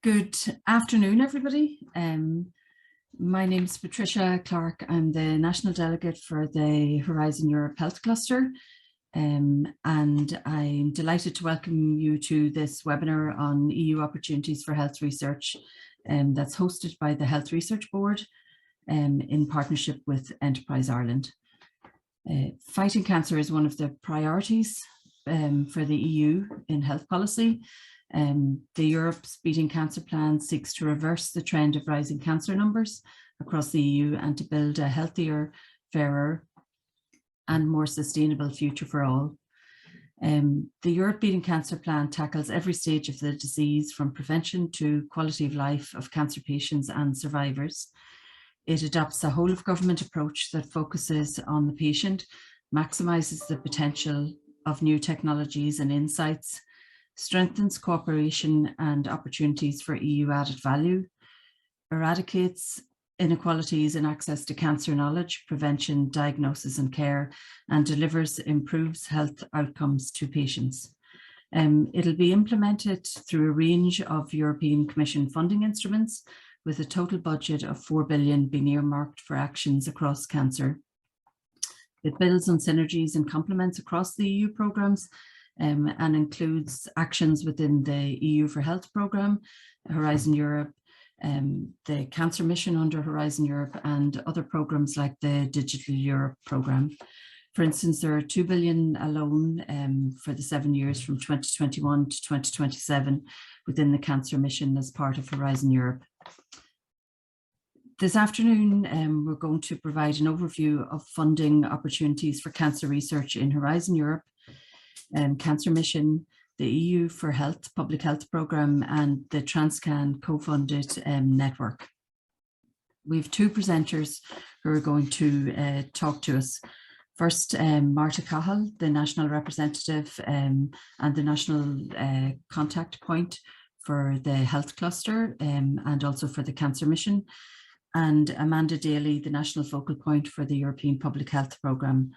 Good afternoon, everybody. My name is Patricia Clark. I'm the National Delegate for the Horizon Europe Health Cluster, and I'm delighted to welcome you to this webinar on EU opportunities for health research that's hosted by the Health Research Board in partnership with Enterprise Ireland. Fighting cancer is one of the priorities for the EU in health policy. The Europe's Beating Cancer Plan seeks to reverse the trend of rising cancer numbers across the EU and to build a healthier, fairer and more sustainable future for all. The Europe Beating Cancer Plan tackles every stage of the disease, from prevention to quality of life of cancer patients and survivors. It adopts a whole of government approach that focuses on the patient, maximises the potential of new technologies and insights, strengthens cooperation and opportunities for EU added value, eradicates inequalities in access to cancer knowledge, prevention, diagnosis and care, and improves health outcomes to patients. It'll be implemented through a range of European Commission funding instruments, with a total budget of 4 billion being earmarked for actions across cancer. It builds on synergies and complements across the EU programmes, and includes actions within the EU4Health programme, Horizon Europe, the Cancer Mission under Horizon Europe, and other programmes like the Digital Europe programme. For instance, there are 2 billion alone for the 7 years from 2021 to 2027 within the Cancer Mission as part of Horizon Europe. This afternoon, we're going to provide an overview of funding opportunities for cancer research in Horizon Europe, Cancer Mission, the EU4Health Public Health Programme, and the TRANSCAN co-funded network. We have two presenters who are going to talk to us. First, Marta Cahill, the national representative and the national contact point for the health cluster and also for the Cancer Mission, and Amanda Daly, the national focal point for the European Public Health Programme.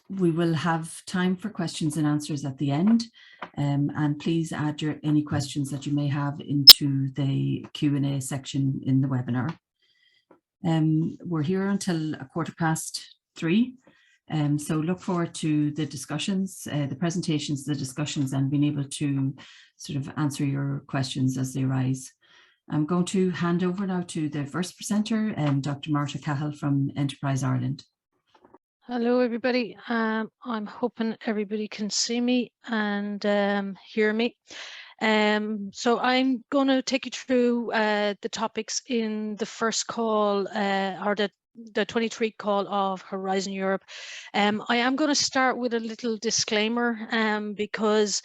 We will have time for questions and answers at the end, and please add any questions that you may have into the Q&A section in the webinar. We're here until 3:15, so look forward to the discussions, the presentations, the discussions, and being able to sort of answer your questions as they arise. I'm going to hand over now to the first presenter, Dr. Marta Cahill from Enterprise Ireland. Hello, everybody. I'm hoping everybody can see me and hear me. So I'm going to take you through the topics in the first call, or the 23 call of Horizon Europe. I am going to start with a little disclaimer because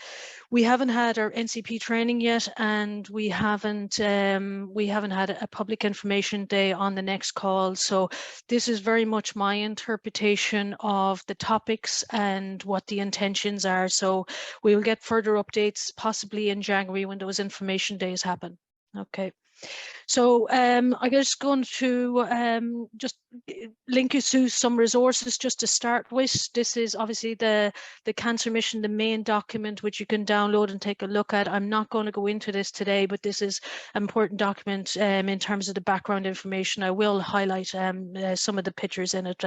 we haven't had our NCP training yet, and we haven't had a public information day on the next call. So this is very much my interpretation of the topics and what the intentions are. So we will get further updates possibly in January when those information days happen. Okay. So I'm just going to just link you to some resources just to start with. This is obviously the Cancer Mission, the main document, which you can download and take a look at. I'm not going to go into this today, but this is an important document in terms of the background information. I will highlight some of the pictures in it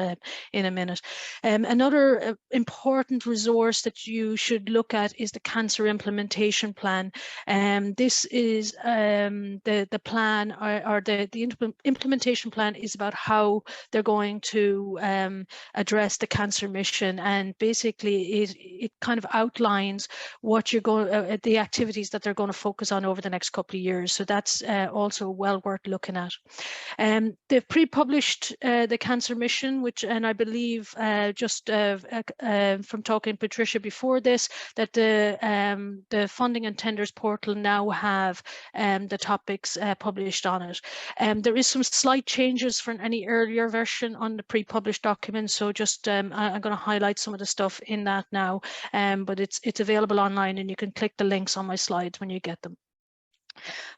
in a minute. Another important resource that you should look at is the Cancer Implementation Plan. This is the plan, or the implementation plan is about how they're going to address the Cancer Mission, and basically it kind of outlines what you're going, the activities that they're going to focus on over the next couple of years. So that's also well worth looking at. They've pre-published the Cancer Mission, which, and I believe just from talking to Patricia before this, that the funding and tenders portal now have the topics published on it. There is some slight changes from any earlier version on the pre-published document, so just I'm going to highlight some of the stuff in that now, but it's available online and you can click the links on my slides when you get them.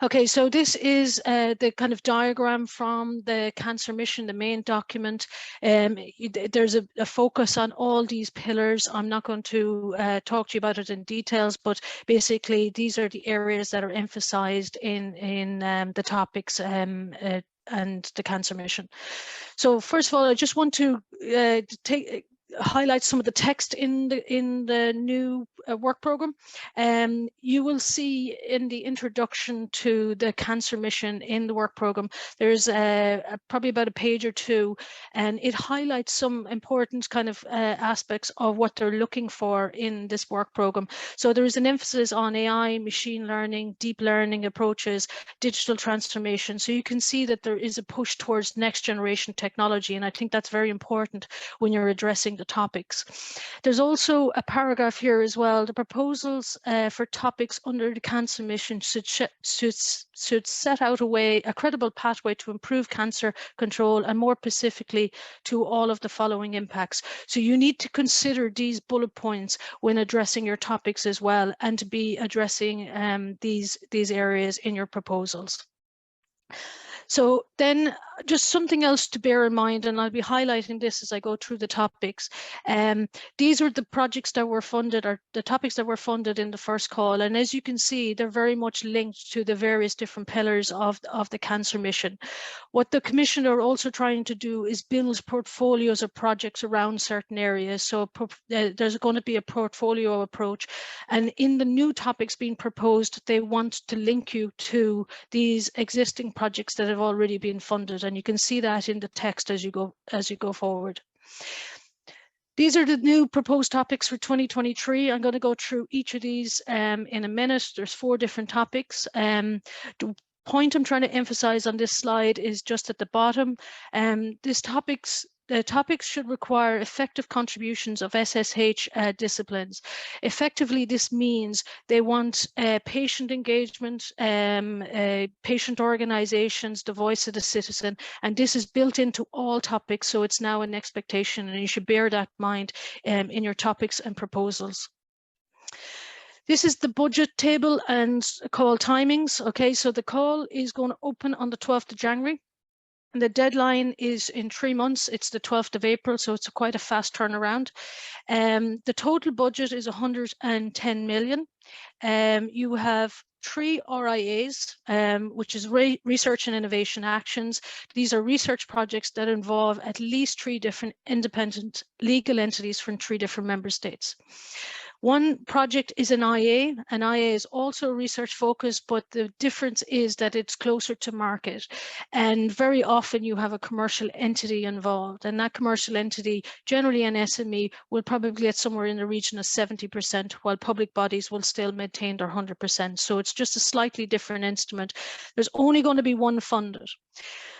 Okay, so this is the kind of diagram from the cancer mission, the main document. There's a focus on all these pillars. I'm not going to talk to you about it in details, but basically these are the areas that are emphasized in the topics and the cancer mission. So first of all, I just want to highlight some of the text in the new work program. You will see in the introduction to the cancer mission in the work program, there's probably about a page or two, and it highlights some important kind of aspects of what they're looking for in this work program. So there is an emphasis on AI, machine learning, deep learning approaches, digital transformation. So you can see that there is a push towards next generation technology, and I think that's very important when you're addressing the topics. There's also a paragraph here as well. The proposals for topics under the cancer mission should set out a credible pathway to improve cancer control, and more specifically to all of the following impacts. So you need to consider these bullet points when addressing your topics as well, and to be addressing these areas in your proposals. So then just something else to bear in mind, and I'll be highlighting this as I go through the topics. These are the projects that were funded, or the topics that were funded in the first call. And as you can see, they're very much linked to the various different pillars of the cancer mission. What the Commission are also trying to do is build portfolios of projects around certain areas. So there's going to be a portfolio approach. And in the new topics being proposed, they want to link you to these existing projects that have already been funded, and you can see that in the text as you go forward. These are the new proposed topics for 2023. I'm going to go through each of these in a minute. There's 4 different topics. The point I'm trying to emphasize on this slide is just at the bottom. The topics should require effective contributions of SSH disciplines. Effectively, this means they want patient engagement, patient organizations, the voice of the citizen, and this is built into all topics, so it's now an expectation, and you should bear that in mind in your topics and proposals. This is the budget table and call timings. Okay, so the call is going to open on the 12th of January. And the deadline is in 3 months. It's the 12th of April, so it's quite a fast turnaround. The total budget is 110 million. You have 3 RIAs, which is research and innovation actions. These are research projects that involve at least 3 different independent legal entities from 3 different member states. One project is an IA. An IA is also research focused, but the difference is that it's closer to market. And very often you have a commercial entity involved, and that commercial entity, generally an SME, will probably get somewhere in the region of 70%, while public bodies will still maintain their 100%. So it's just a slightly different instrument. There's only going to be one funded.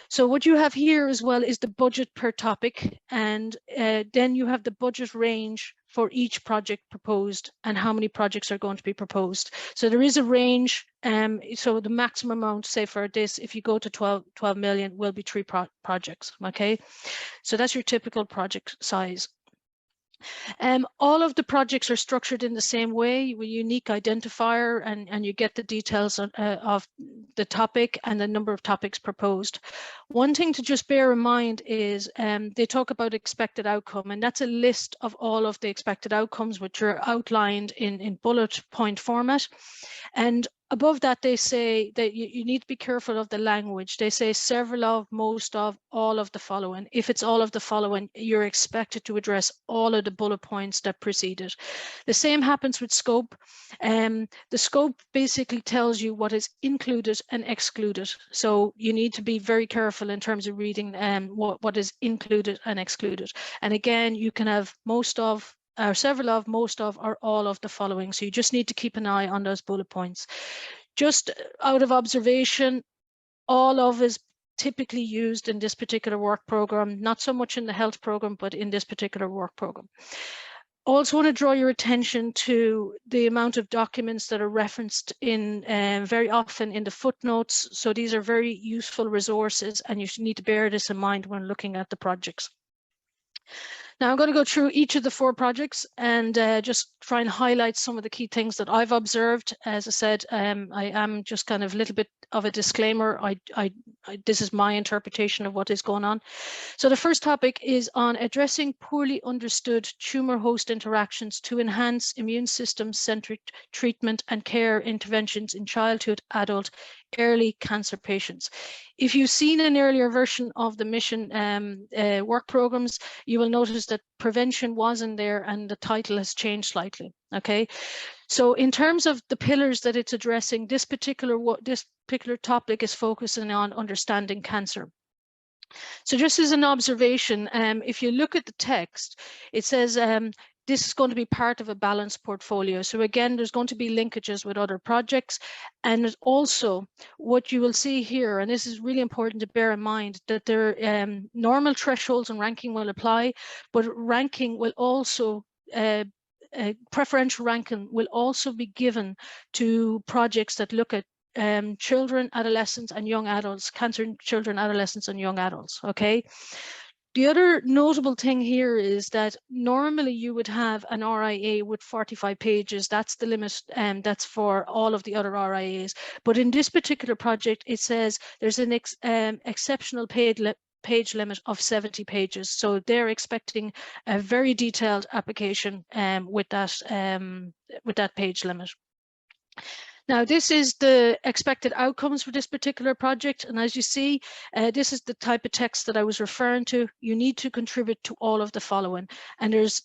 So what you have here as well is the budget per topic, and then you have the budget range for each project proposed and how many projects are going to be proposed. So there is a range. So the maximum amount, say for this, if you go to 12 million, will be 3 projects. Okay, so that's your typical project size. All of the projects are structured in the same way, with a unique identifier, and you get the details of the topic and the number of topics proposed. One thing to just bear in mind is they talk about expected outcome, and that's a list of all of the expected outcomes, which are outlined in bullet point format. And above that, they say that you need to be careful of the language. They say several of, most of, all of the following. If it's all of the following, you're expected to address all of the bullet points that precede it. The same happens with scope. The scope basically tells you what is included and excluded. So you need to be very careful in terms of reading what is included and excluded. And again, you can have most of, or several of, most of, or all of the following. So you just need to keep an eye on those bullet points. Just out of observation, all of is typically used in this particular work program, not so much in the health program, but in this particular work program. Also want to draw your attention to the amount of documents that are referenced in very often in the footnotes. So these are very useful resources, and you need to bear this in mind when looking at the projects. Now I'm going to go through each of the 4 projects and just try and highlight some of the key things that I've observed. As I said, I am just kind of a little bit of a disclaimer. This is my interpretation of what is going on. So the first topic is on addressing poorly understood tumor host interactions to enhance immune system centric treatment and care interventions in childhood, adult, early cancer patients. If you've seen an earlier version of the mission work programs, you will notice that prevention was in there and the title has changed slightly. Okay, so in terms of the pillars that it's addressing, this particular topic is focusing on understanding cancer. So just as an observation, if you look at the text, it says this is going to be part of a balanced portfolio. So again, there's going to be linkages with other projects. And also what you will see here, and this is really important to bear in mind, that there normal thresholds and ranking will apply, but ranking will also preferential ranking will also be given to projects that look at children, adolescents, and young adults, cancer in children, adolescents, and young adults. Okay. The other notable thing here is that normally you would have an RIA with 45 pages. That's the limit, and that's for all of the other RIAs. But in this particular project, it says there's an exceptional page limit of 70 pages. So they're expecting a very detailed application with that page limit. Now, this is the expected outcomes for this particular project. And as you see, this is the type of text that I was referring to. You need to contribute to all of the following. And there's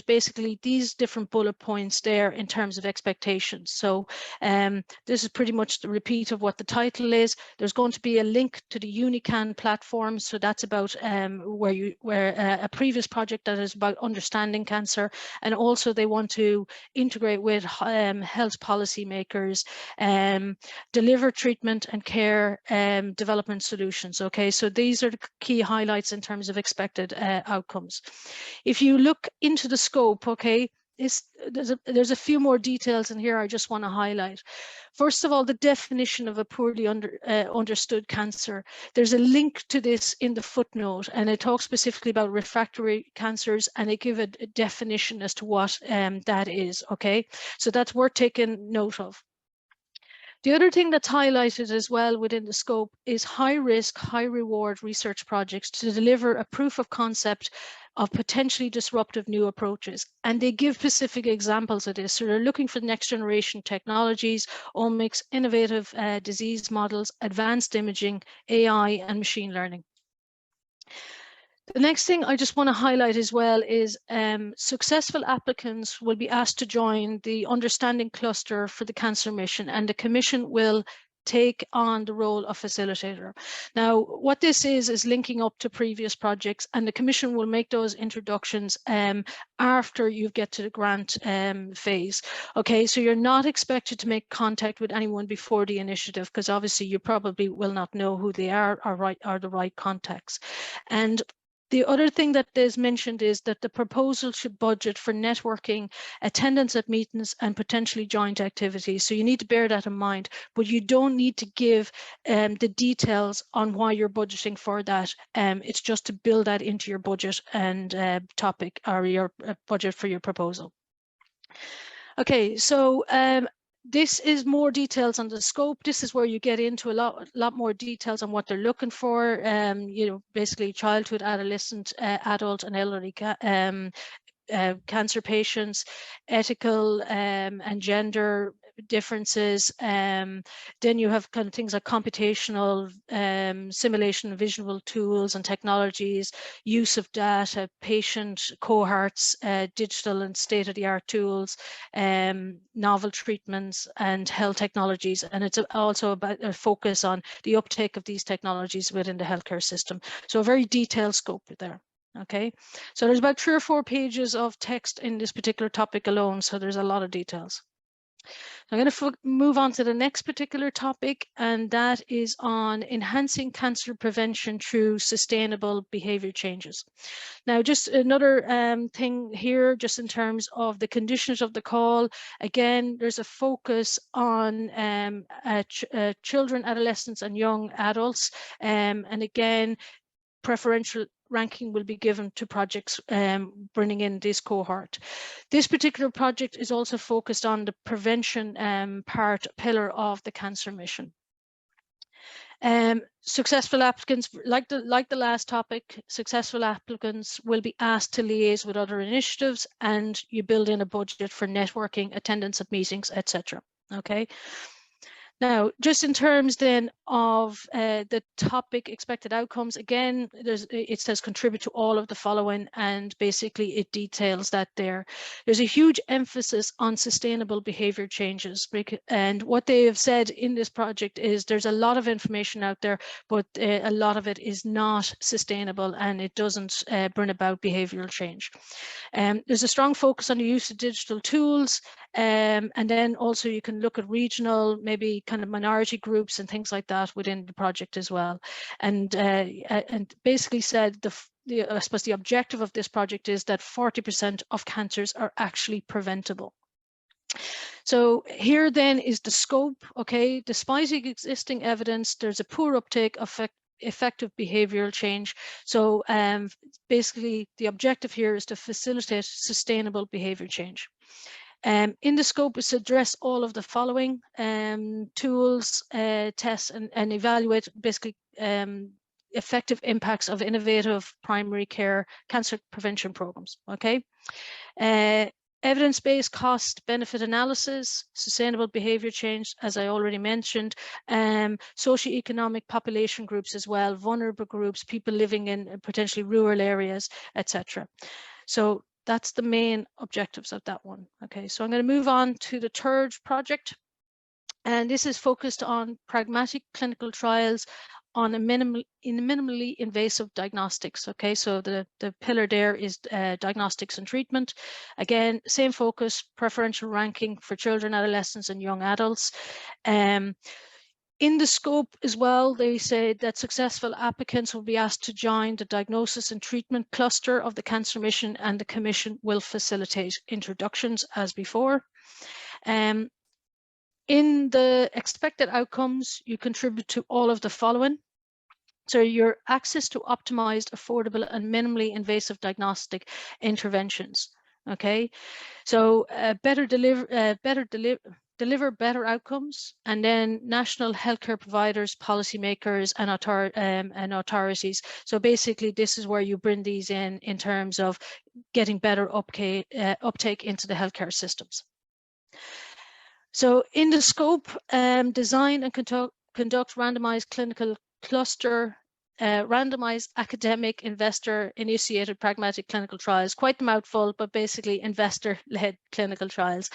basically these different bullet points there in terms of expectations. So this is pretty much the repeat of what the title is. There's going to be a link to the UniCan platform. So that's about where a previous project that is about understanding cancer. And also they want to integrate with health policymakers, deliver treatment and care development solutions. Okay, so these are the key highlights in terms of expected outcomes. If you look into the scope, okay, there's a few more details in here I just want to highlight. First of all, the definition of a poorly understood cancer. There's a link to this in the footnote, and it talks specifically about refractory cancers, and they give a definition as to what that is. Okay, so that's worth taking note of. The other thing that's highlighted as well within the scope is high risk, high reward research projects to deliver a proof of concept of potentially disruptive new approaches. And they give specific examples of this. So they're looking for next generation technologies, omics, innovative disease models, advanced imaging, AI, and machine learning. The next thing I just want to highlight as well is successful applicants will be asked to join the Understanding Cluster for the Cancer Mission, and the Commission will take on the role of facilitator. Now, what this is linking up to previous projects, and the Commission will make those introductions after you get to the grant phase. Okay, so you're not expected to make contact with anyone before the initiative, because obviously you probably will not know who they are the right contacts. And the other thing that is mentioned is that the proposal should budget for networking, attendance at meetings, and potentially joint activities. So you need to bear that in mind, but you don't need to give the details on why you're budgeting for that. It's just to build that into your budget and topic, or your budget for your proposal. Okay, so this is more details on the scope. This is where you get into a lot more details on what they're looking for. You know, basically childhood, adolescent, adult, and elderly cancer patients, ethical and gender differences. Then you have kind of things like computational simulation, visual tools and technologies, use of data, patient cohorts, digital and state-of-the-art tools, novel treatments, and health technologies. And it's also about a focus on the uptake of these technologies within the healthcare system. So a very detailed scope there. Okay, so there's about 3 or 4 pages of text in this particular topic alone, so there's a lot of details. I'm going to move on to the next particular topic, and that is on enhancing cancer prevention through sustainable behavior changes. Now, just another thing here, just in terms of the conditions of the call, again, there's a focus on children, adolescents, and young adults, and again, preferential ranking will be given to projects bringing in this cohort. This particular project is also focused on the prevention pillar of the cancer mission. Successful applicants, like the last topic, successful applicants will be asked to liaise with other initiatives, and you build in a budget for networking, attendance at meetings, etc. Okay. Now, just in terms then of the topic expected outcomes, again, it says contribute to all of the following, and basically it details that there's a huge emphasis on sustainable behavior changes. And what they have said in this project is there's a lot of information out there, but a lot of it is not sustainable and it doesn't bring about behavioral change. There's a strong focus on the use of digital tools, and then also you can look at regional, maybe kind of minority groups and things like that within the project as well. And basically said I suppose the objective of this project is that 40% of cancers are actually preventable. So here then is the scope. Okay, despite existing evidence, there's a poor uptake of effective behavioral change. So basically the objective here is to facilitate sustainable behavior change. In the scope is to address all of the following tools, tests, and evaluate basically effective impacts of innovative primary care cancer prevention programs. Okay. Evidence-based cost-benefit analysis, sustainable behavior change, as I already mentioned, socioeconomic population groups as well, vulnerable groups, people living in potentially rural areas, etc. So that's the main objectives of that one. Okay, so I'm going to move on to the third project. And this is focused on pragmatic clinical trials on minimally invasive diagnostics. Okay, so the pillar there is diagnostics and treatment. Again, same focus, preferential ranking for children, adolescents, and young adults. In the scope as well, they say that successful applicants will be asked to join the diagnosis and treatment cluster of the cancer mission, and the commission will facilitate introductions as before. In the expected outcomes, you contribute to all of the following. So your access to optimized, affordable, and minimally invasive diagnostic interventions. Okay, so deliver better outcomes, and then national healthcare providers, policymakers, and authorities. So basically, this is where you bring these in terms of getting better uptake into the healthcare systems. So in the scope, design and conduct randomized clinical cluster, randomized academic investor-initiated pragmatic clinical trials. Quite a mouthful, but basically investor-led clinical trials.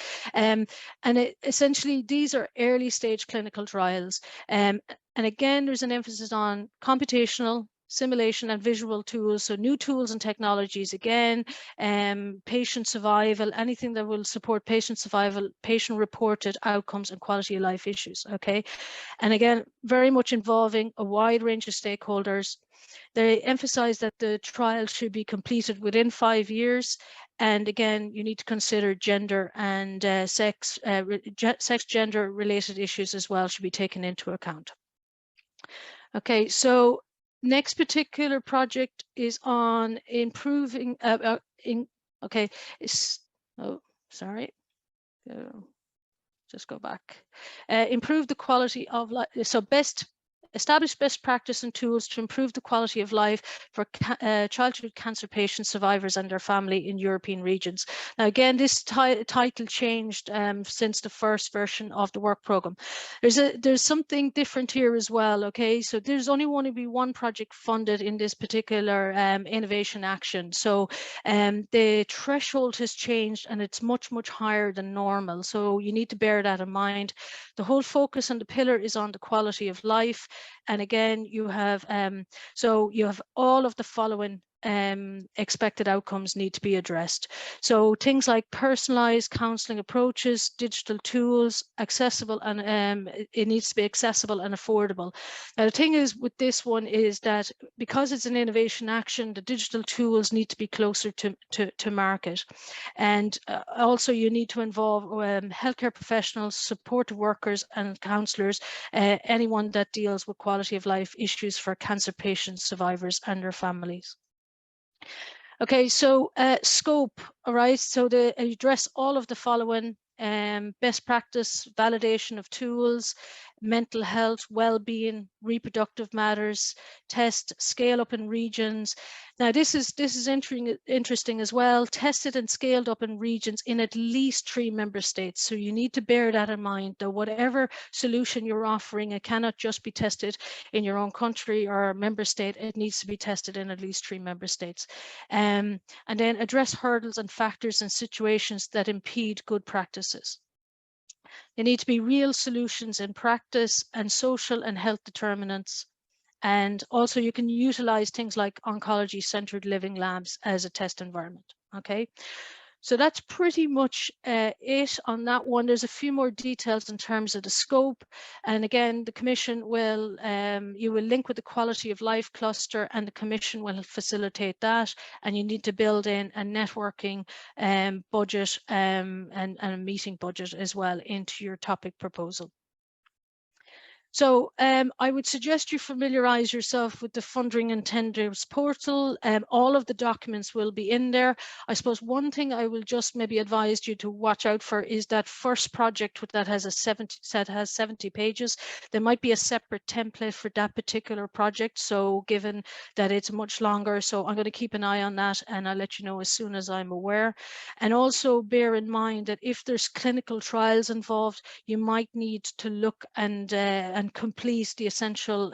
Essentially, these are early-stage clinical trials. And again, there's an emphasis on computational, simulation, and visual tools. So new tools and technologies, again, patient survival, anything that will support patient survival, patient-reported outcomes, and quality of life issues. Okay, and again, very much involving a wide range of stakeholders. They emphasize that the trial should be completed within 5 years. And again, you need to consider gender and sex, gender related issues as well should be taken into account. Okay, so next particular project is on improving, just go back. Improve the quality of life. So establish best practice and tools to improve the quality of life for childhood cancer patient survivors and their family in European regions. Now, again, this title changed since the first version of the work program. There's something different here as well. Okay, so there's only going to be one project funded in this particular innovation action. So the threshold has changed, and it's much higher than normal. So you need to bear that in mind. The whole focus on the pillar is on the quality of life. And again, you have all of the following expected outcomes need to be addressed. So things like personalized counseling approaches, digital tools, accessible, and it needs to be accessible and affordable. Now, the thing is with this one is that because it's an innovation action, the digital tools need to be closer to market. And also you need to involve healthcare professionals, supportive workers, and counselors, anyone that deals with quality of life issues for cancer patients, survivors, and their families. Okay, so scope, all right, so to address all of the following: best practice, validation of tools, mental health, well-being, reproductive matters, test, scale up in regions. Now this is interesting as well. Tested and scaled up in regions in at least 3 member states. So you need to bear that in mind, that whatever solution you're offering, it cannot just be tested in your own country or member state. It needs to be tested in at least 3 member states. And then address hurdles and factors and situations that impede good practices. There need to be real solutions in practice and social and health determinants. And also you can utilize things like oncology-centered living labs as a test environment, okay? So that's pretty much it on that one. There's a few more details in terms of the scope. And again, the Commission will, you will link with the quality of life cluster, and the Commission will facilitate that. And you need to build in a networking budget and a meeting budget as well into your topic proposal. So I would suggest you familiarise yourself with the funding and tenders portal. All of the documents will be in there. I suppose one thing I will just maybe advise you to watch out for is that first project that has 70 pages. There might be a separate template for that particular project. So given that it's much longer, so I'm going to keep an eye on that, and I'll let you know as soon as I'm aware. And also bear in mind that if there's clinical trials involved, you might need to look and complete the essential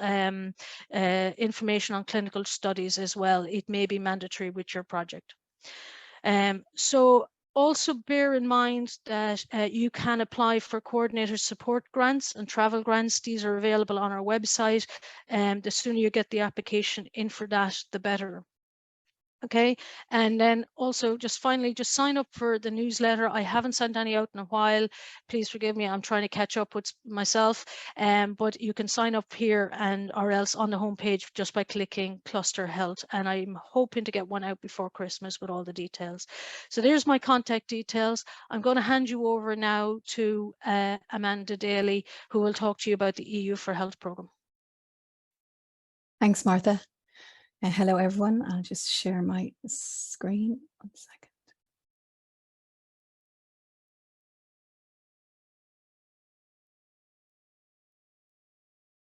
information on clinical studies as well. It may be mandatory with your project. So also bear in mind that you can apply for coordinator support grants and travel grants. These are available on our website. The sooner you get the application in for that, the better. Okay, and then also just finally, just sign up for the newsletter. I haven't sent any out in a while. Please forgive me, I'm trying to catch up with myself. But you can sign up here and or else on the homepage just by clicking Cluster Health. And I'm hoping to get one out before Christmas with all the details. So there's my contact details. I'm going to hand you over now to Amanda Daly, who will talk to you about the EU4Health programme. Thanks, Martha. Hello, everyone. I'll just share my screen. 1 second.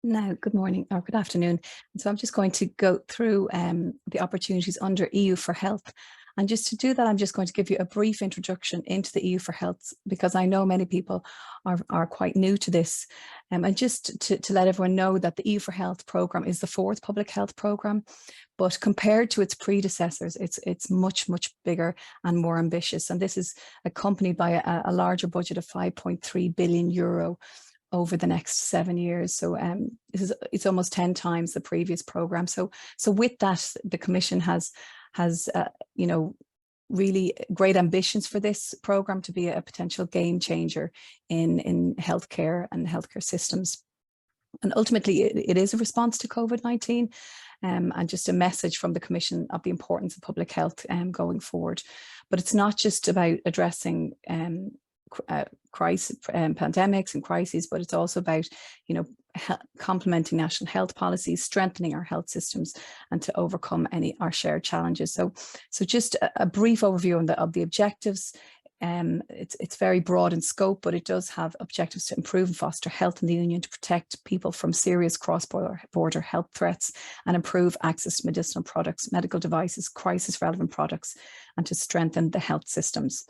Now, good morning or good afternoon. And so I'm just going to go through the opportunities under EU4Health. And just to do that, I'm just going to give you a brief introduction into the EU4Health, because I know many people are quite new to this. And just to let everyone know that the EU4Health programme is the 4th public health programme, but compared to its predecessors, it's much this and more ambitious. And this is accompanied by a larger budget of €5.3 billion over the next 7 years. So it's almost 10 times the previous programme. So with that, the Commission has you know, really great ambitions for this programme to be a potential game changer in healthcare and healthcare systems. And ultimately, it is a response to COVID-19 and just a message from the Commission of the importance of public health going forward. But it's not just about addressing pandemics and crises, but it's also about, you know, complementing national health policies, strengthening our health systems, and to overcome our shared challenges. So just a brief overview of the objectives. It's very broad in scope, but it does have objectives to improve and foster health in the Union, to protect people from serious cross-border health threats, and improve access to medicinal products, medical devices, crisis-relevant products, and to strengthen the health systems.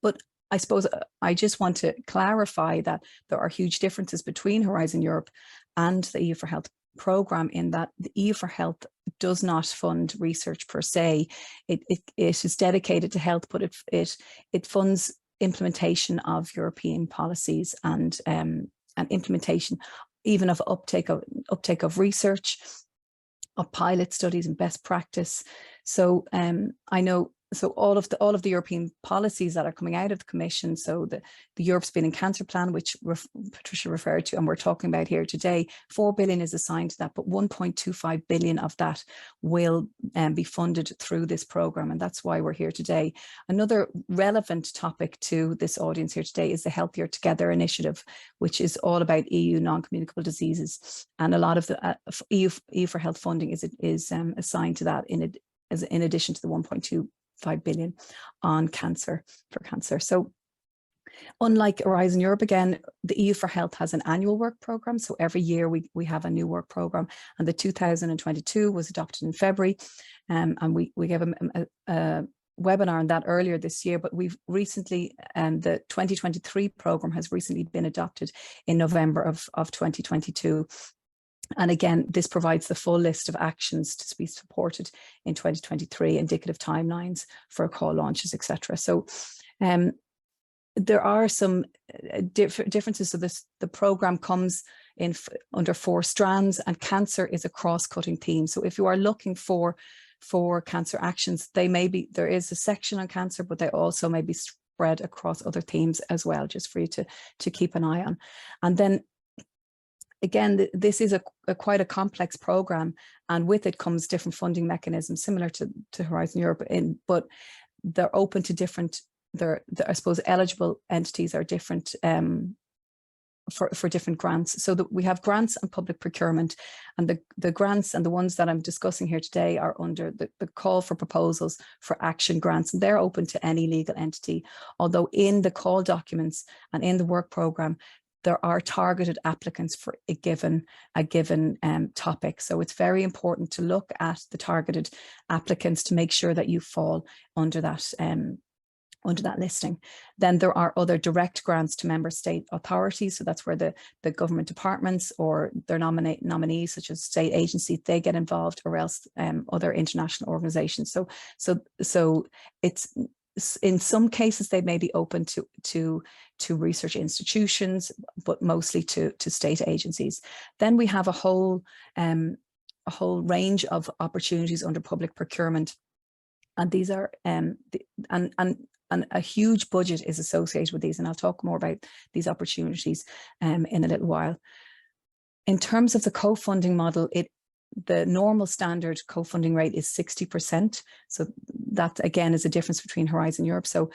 But I suppose I just want to clarify that there are huge differences between Horizon Europe and the EU4Health programme, in that the EU4Health does not fund research per se. It is dedicated to health, but it funds implementation of European policies and implementation even of uptake of research, of pilot studies and best practice. So I know. So all of the European policies that are coming out of the Commission, so the Europe Screening Cancer Plan, which Patricia referred to and we're talking about here today, 4 billion is assigned to that, but 1.25 billion of that will be funded through this programme, and that's why we're here today. Another relevant topic to this audience here today is the Healthier Together initiative, which is all about EU non-communicable diseases, and a lot of the EU4Health funding is assigned to that as in addition to the 1.25 billion on cancer for cancer. So unlike Horizon Europe, again, the EU4Health has an annual work programme. So every year we have a new work programme, and the 2022 was adopted in February. And we gave a webinar on that earlier this year, but we've recently, the 2023 programme has recently been adopted in November of 2022. And again, this provides the full list of actions to be supported in 2023, indicative timelines for call launches, etc. So there are some differences. So the programme comes in under 4 strands, and cancer is a cross-cutting theme. So if you are looking for cancer actions, there is a section on cancer, but they also may be spread across other themes as well, just for you to keep an eye on. And then again, this is quite a complex program, and with it comes different funding mechanisms similar to Horizon Europe, but they're open to different, I suppose eligible entities are different for different grants. So that we have grants and public procurement, and the grants and the ones that I'm discussing here today are under the call for proposals for action grants, and they're open to any legal entity. Although in the call documents and in the work programme, there are targeted applicants for a given topic. So it's very important to look at the targeted applicants to make sure that you fall under that listing. Then there are other direct grants to member state authorities. So that's where the government departments or their nominees, such as state agencies, they get involved, or else other international organizations. So it's, in some cases they may be open to research institutions, but mostly to state agencies. Then we have a whole range of opportunities under public procurement, and these are and a huge budget is associated with these, and I'll talk more about these opportunities in a little while. In terms of the co-funding model, the normal standard co-funding rate is 60%. So that again is a difference between Horizon Europe. So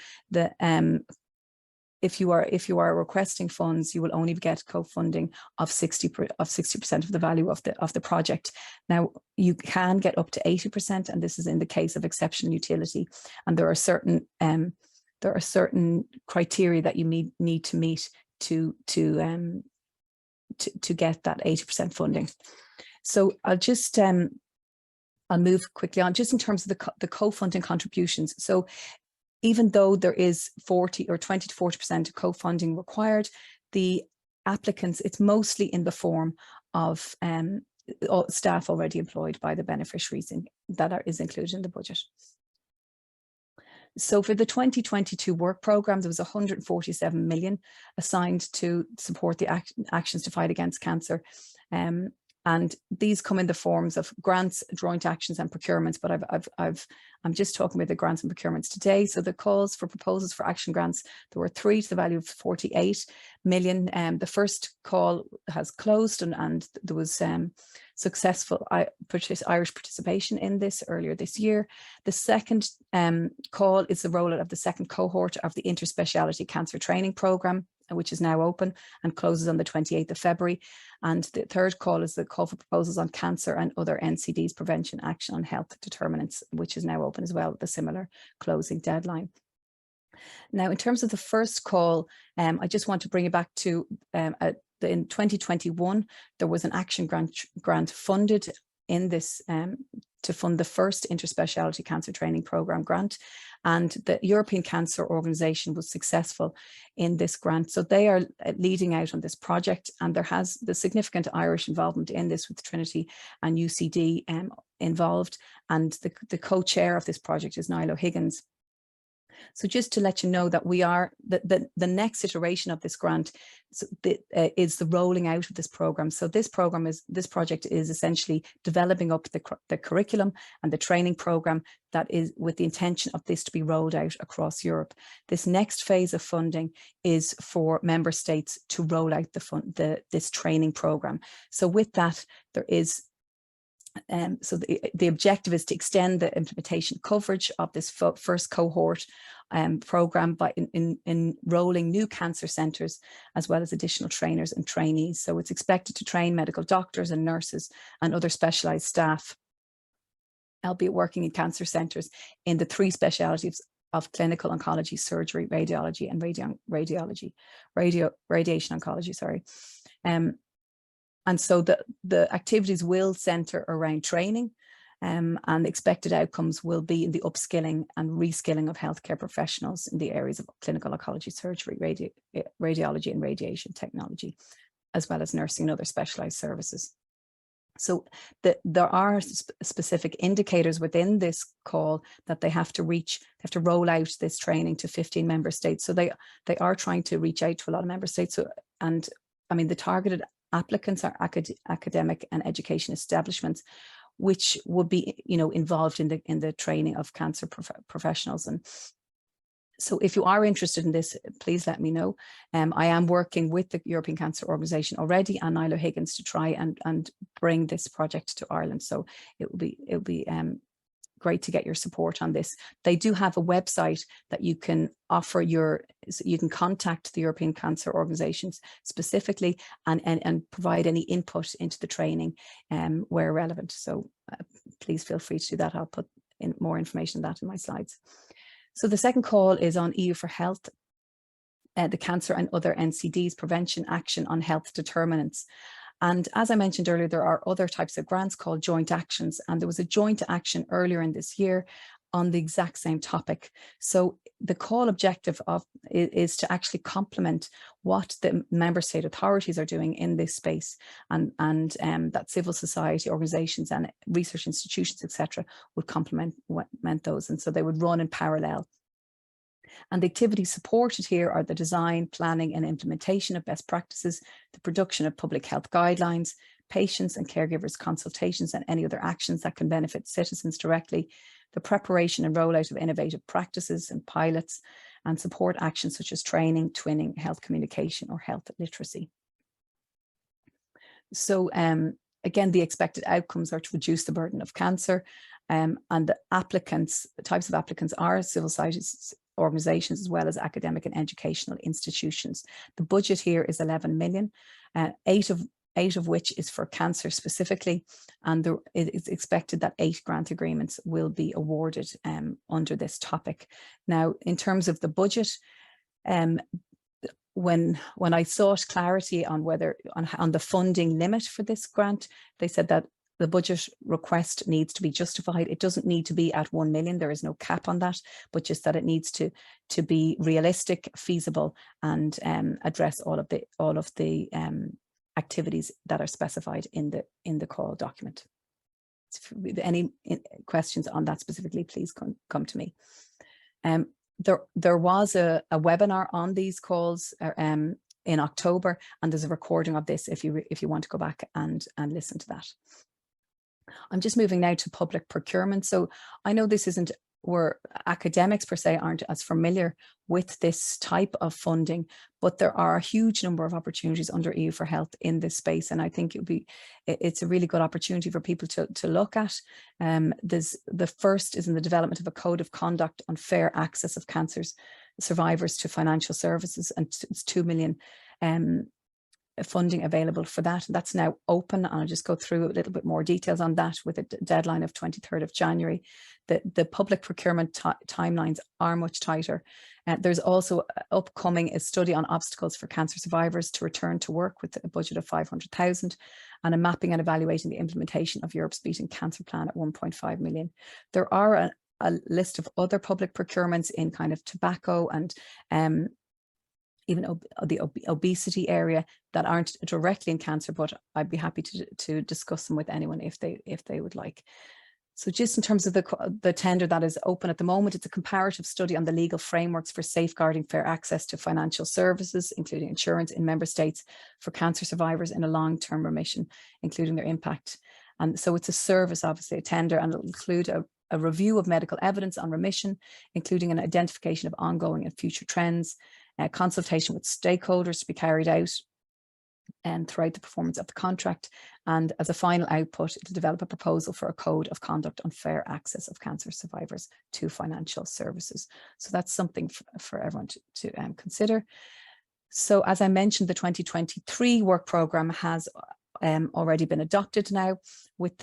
if you are requesting funds, you will only get co-funding of 60% of the value of the project. Now you can get up to 80%, and this is in the case of exceptional utility. And there are certain criteria that you need to meet to get that 80% funding. So I'll move quickly on just in terms of the co-funding contributions. So even though there is 20 to 40% co-funding required, the applicants, it's mostly in the form of staff already employed by the beneficiaries that is included in the budget. So for the 2022 work programme, there was 147 million assigned to support the actions to fight against cancer. And these come in the forms of grants, joint actions and procurements, but I'm just talking about the grants and procurements today. So the calls for proposals for action grants, there were 3 to the value of 48 million. The first call has closed, and there was successful Irish participation in this earlier this year. The second call is the rollout of the second cohort of the inter-speciality cancer training programme, which is now open and closes on the 28th of February. And the third call is the call for proposals on cancer and other NCDs, prevention, action on health determinants, which is now open as well with a similar closing deadline. Now, in terms of the first call, I just want to bring it back to in 2021, there was an action grant funded in this to fund the first inter-speciality cancer training programme grant, and the European Cancer Organisation was successful in this grant. So they are leading out on this project, and there has the significant Irish involvement in this with Trinity and UCD involved, and the co-chair of this project is Niall O'Higgins. So just to let you know that we are, the next iteration of this grant is the rolling out of this programme. So this project is essentially developing up the curriculum and the training programme that is with the intention of this to be rolled out across Europe. This next phase of funding is for member states to roll out this training programme. So with that, there is so the objective is to extend the implementation coverage of this first cohort programme by enrolling new cancer centres, as well as additional trainers and trainees. So it's expected to train medical doctors and nurses and other specialised staff albeit working in cancer centres in the 3 specialities of clinical oncology, surgery, radiology, and radiation oncology, sorry. And so the activities will centre around training, and the expected outcomes will be in the upskilling and reskilling of healthcare professionals in the areas of clinical oncology, surgery, radiology, and radiation technology, as well as nursing and other specialised services. So there are specific indicators within this call that they have to reach. They have to roll out this training to 15 member states. So they are trying to reach out to a lot of member states. So, and I mean, the targeted applicants are academic and education establishments, which would be, you know, involved in the training of cancer professionals. And so if you are interested in this, please let me know. I am working with the European Cancer Organisation already and Niall O'Higgins to try and bring this project to Ireland. So it will be great to get your support on this. They do have a website that you can offer you can contact the European Cancer Organisations specifically and provide any input into the training where relevant. So please feel free to do that. I'll put in more information on that in my slides. So the second call is on EU4Health, the cancer and other NCDs, prevention action on health determinants. And as I mentioned earlier, there are other types of grants called joint actions. And there was a joint action earlier in this year on the exact same topic. So the call objective is to actually complement what the member state authorities are doing in this space, and that civil society organisations and research institutions, etc., would complement those. And so they would run in parallel. And the activities supported here are the design, planning and implementation of best practices, the production of public health guidelines, patients and caregivers consultations and any other actions that can benefit citizens directly, the preparation and rollout of innovative practices and pilots, and support actions such as training, twinning, health communication or health literacy. So again, the expected outcomes are to reduce the burden of cancer, and the types of applicants are civil society organisations as well as academic and educational institutions. The budget here is 11 million, 8 of which is for cancer specifically, and it is expected that 8 grant agreements will be awarded under this topic. Now, in terms of the budget, when I sought clarity on on the funding limit for this grant, they said that the budget request needs to be justified. It doesn't need to be at 1 million. There is no cap on that, but just that it needs to be realistic, feasible, and address all of the activities that are specified in the call document. Any questions on that specifically, please come to me. There was a webinar on these calls in October, and there's a recording of this if you want to go back and listen to that. I'm just moving now to public procurement. So I know this isn't where academics per se aren't as familiar with this type of funding, but there are a huge number of opportunities under EU4Health in this space, and I think it's a really good opportunity for people to look at. The first is in the development of a code of conduct on fair access of cancer survivors to financial services, and it's 2 million funding available for that. That's now open, and I'll just go through a little bit more details on that with a deadline of 23rd of January. The public procurement timelines are much tighter. There's also upcoming a study on obstacles for cancer survivors to return to work with a budget of 500,000, and a mapping and evaluating the implementation of Europe's Beating Cancer Plan at 1.5 million. There are a list of other public procurements in kind of tobacco and even the obesity area that aren't directly in cancer, but I'd be happy to discuss them with anyone if they would like. So just in terms of the tender that is open at the moment, it's a comparative study on the legal frameworks for safeguarding fair access to financial services, including insurance in member states for cancer survivors in a long-term remission, including their impact. And so it's a service, obviously a tender, and it'll include a review of medical evidence on remission, including an identification of ongoing and future trends, consultation with stakeholders to be carried out and throughout the performance of the contract, and as a final output, to develop a proposal for a code of conduct on fair access of cancer survivors to financial services. So that's something for everyone to consider. So as I mentioned, the 2023 work programme has already been adopted now with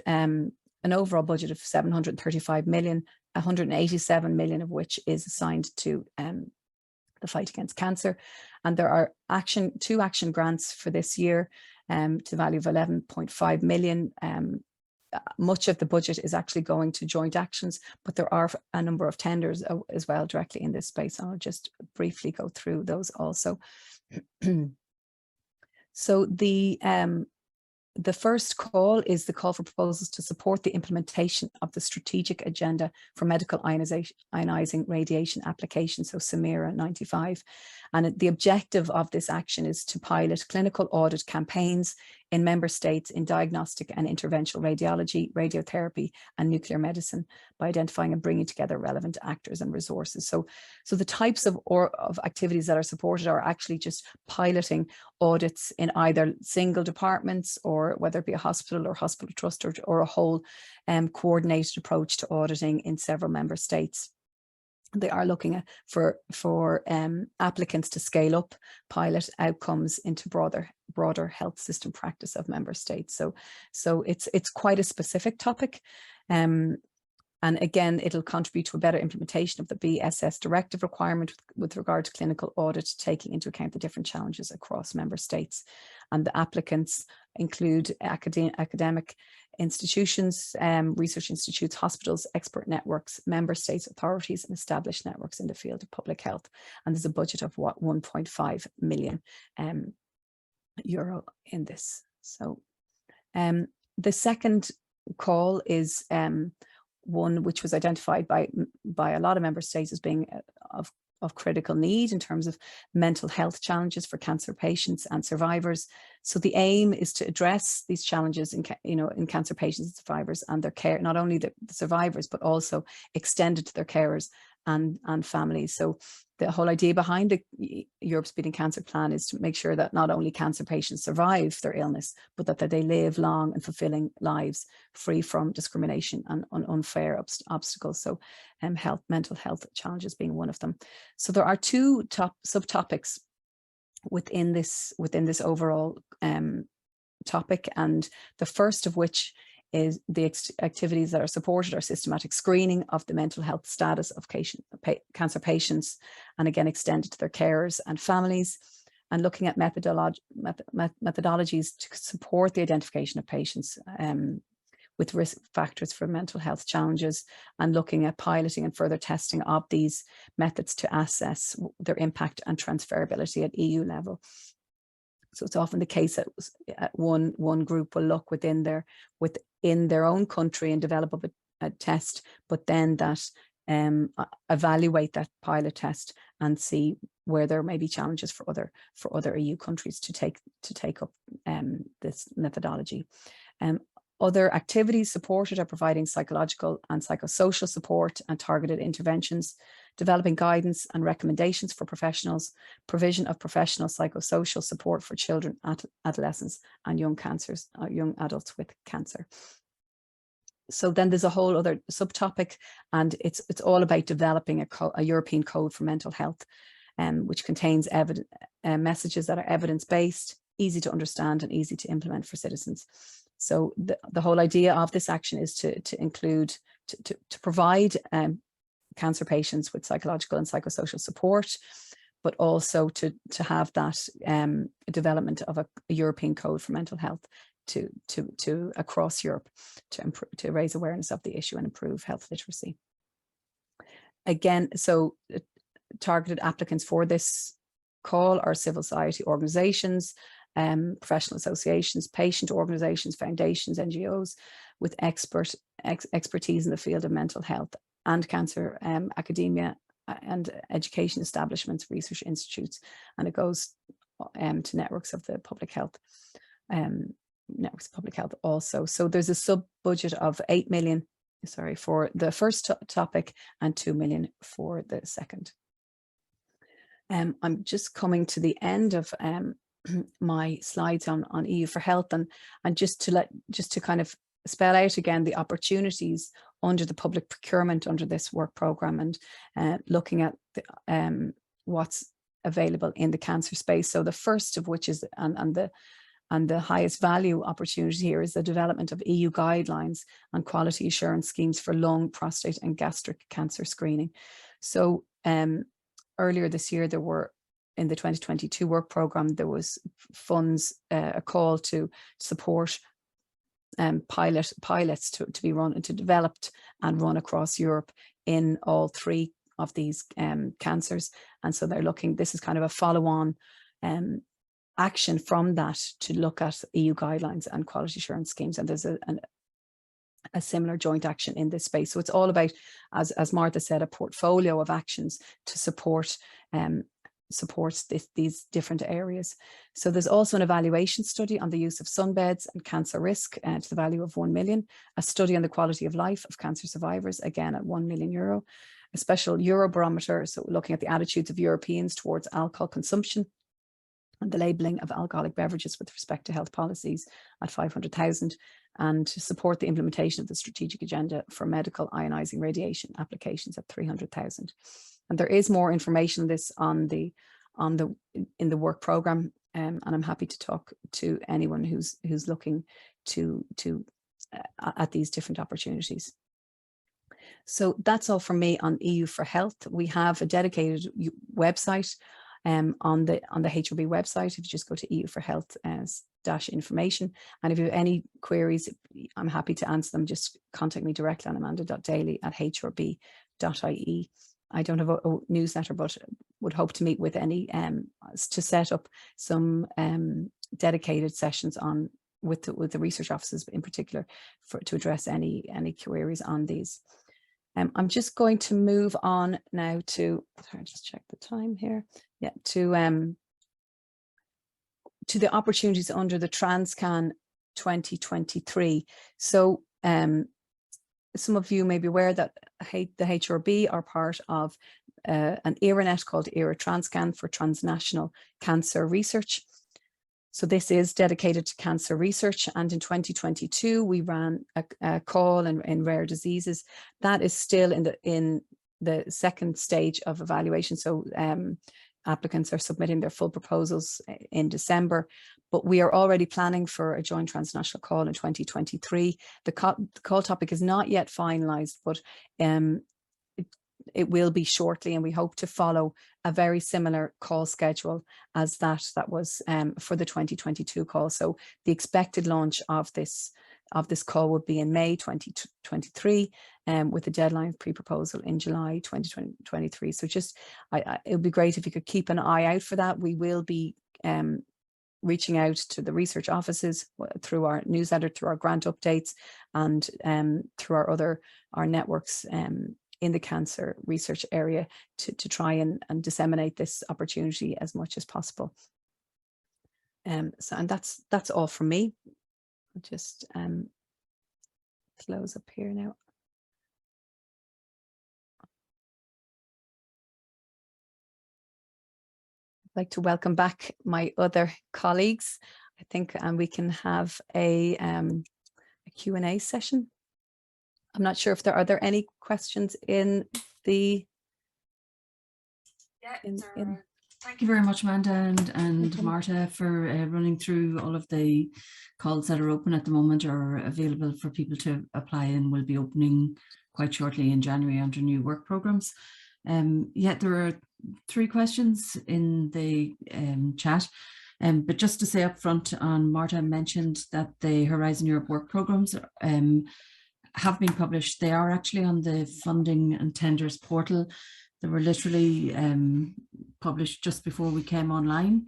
an overall budget of 735 million, 187 million of which is assigned to the fight against cancer. And there are two action grants for this year to the value of 11.5 million. Much of the budget is actually going to joint actions, but there are a number of tenders as well directly in this space. And I'll just briefly go through those also. So the first call is the call for proposals to support the implementation of the strategic agenda for medical ionizing radiation applications, so SAMIRA 95. And the objective of this action is to pilot clinical audit campaigns in member states in diagnostic and interventional radiology, radiotherapy, and nuclear medicine by identifying and bringing together relevant actors and resources. So the types of activities that are supported are actually just piloting audits in either single departments, or whether it be a hospital or hospital trust, or a whole coordinated approach to auditing in several member states. They are looking at for applicants to scale up pilot outcomes into broader health system practice of member states. So it's quite a specific topic. And again, it'll contribute to a better implementation of the BSS directive requirement with regard to clinical audit, taking into account the different challenges across member states. And the applicants include academic institutions, research institutes, hospitals, expert networks, member states, authorities, and established networks in the field of public health. And there's a budget of 1.5 million euro in this. So the second call is one which was identified by a lot of member states as being of critical need in terms of mental health challenges for cancer patients and survivors. So the aim is to address these challenges in cancer patients and survivors and their care, not only the survivors, but also extended to their carers and families. So the whole idea behind the Europe's Beating Cancer Plan is to make sure that not only cancer patients survive their illness, but that they live long and fulfilling lives free from discrimination and unfair obstacles. So mental health challenges being one of them. So there are two subtopics within this overall topic, and the first of which is the activities that are supported are systematic screening of the mental health status of cancer patients, and again extended to their carers and families, and looking at methodologies to support the identification of patients with risk factors for mental health challenges, and looking at piloting and further testing of these methods to assess their impact and transferability at EU level. So it's often the case that one group will look within their own country and develop a test, but then that evaluate that pilot test and see where there may be challenges for other EU countries to take up this methodology. Other activities supported are providing psychological and psychosocial support and targeted interventions, developing guidance and recommendations for professionals, provision of professional psychosocial support for children, adolescents, and young adults with cancer. So then there's a whole other subtopic, and it's all about developing a European code for mental health, which contains messages that are evidence-based, easy to understand, and easy to implement for citizens. So the whole idea of this action is to provide cancer patients with psychological and psychosocial support, but also to have that development of a European code for mental health to across Europe to raise awareness of the issue and improve health literacy. Again, so targeted applicants for this call are civil society organizations, professional associations, patient organizations, foundations, NGOs with expertise in the field of mental health and cancer, academia and education establishments, research institutes, and it goes to networks of the public health, also. So there's a sub budget of 8 million, for the first topic and 2 million for the second. I'm just coming to the end of my slides on EU4Health, and just to kind of spell out again the opportunities under the public procurement under this work programme, and looking at what's available in the cancer space. So the first of which is, and And the highest value opportunity here is the development of EU guidelines and quality assurance schemes for lung, prostate and gastric cancer screening. So earlier this year, there were, in the 2022 work programme, there was funds, a call to support pilots to be run and to developed and run across Europe in all three of these cancers. And so they're looking, this is kind of a follow-on action from that to look at EU guidelines and quality assurance schemes. And there's a similar joint action in this space. So it's all about, as Martha said, a portfolio of actions to support supports these different areas. So there's also an evaluation study on the use of sunbeds and cancer risk to the value of 1 million, a study on the quality of life of cancer survivors, again at €1 million, a special Eurobarometer, so looking at the attitudes of Europeans towards alcohol consumption and the labelling of alcoholic beverages with respect to health policies at 500,000, and to support the implementation of the strategic agenda for medical ionising radiation applications at 300,000. And there is more information on this in the work programme, and I'm happy to talk to anyone who's looking at these different opportunities. So that's all from me on EU4Health. We have a dedicated website on the HRB website. If you just go to EU4Health information, and if you have any queries, I'm happy to answer them. Just contact me directly on amanda.daly@hrb.ie. I don't have a newsletter, but would hope to meet with any to set up some dedicated sessions on with the research offices in particular to address any queries on these. I'm just going to move on now to, sorry, just check the time here. Yeah, to the opportunities under the TRANSCAN 2023. So some of you may be aware that the HRB are part of an ERA-net called TRANSCAN for transnational cancer research. So this is dedicated to cancer research, and in 2022 we ran a call in rare diseases. That is still in the second stage of evaluation. So applicants are submitting their full proposals in December, but we are already planning for a joint transnational call in 2023. The call topic is not yet finalised, but it will be shortly, and we hope to follow a very similar call schedule as that was for the 2022 call. So the expected launch of this call would be in May 2023, with the deadline pre-proposal in July 2023. So just it would be great if you could keep an eye out for that. We will be reaching out to the research offices through our newsletter, through our grant updates, and through our networks in the cancer research area to try and disseminate this opportunity as much as possible. And that's all from me. I'll just close up here now. I'd like to welcome back my other colleagues, I think, and we can have a Q&A session. I'm not sure if are there any questions in the... Yeah, thank you very much, Amanda and Okay. Marta, for running through all of the calls that are open at the moment or available for people to apply, and will be opening quite shortly in January under new work programs. Yeah, there are 3 questions in the chat. But just to say up front, Marta mentioned that the Horizon Europe work programs have been published. They are actually on the funding and tenders portal. They were literally published just before we came online.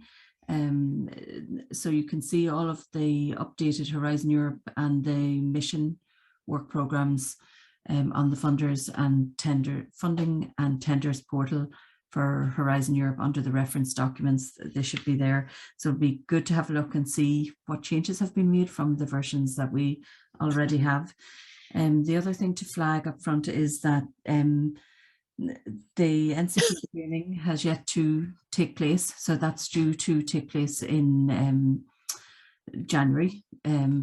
So you can see all of the updated Horizon Europe and the mission work programs on the funders and funding and tenders portal for Horizon Europe under the reference documents. They should be there. So it'd be good to have a look and see what changes have been made from the versions that we already have. The other thing to flag up front is that the NCD training has yet to take place. So that's due to take place in January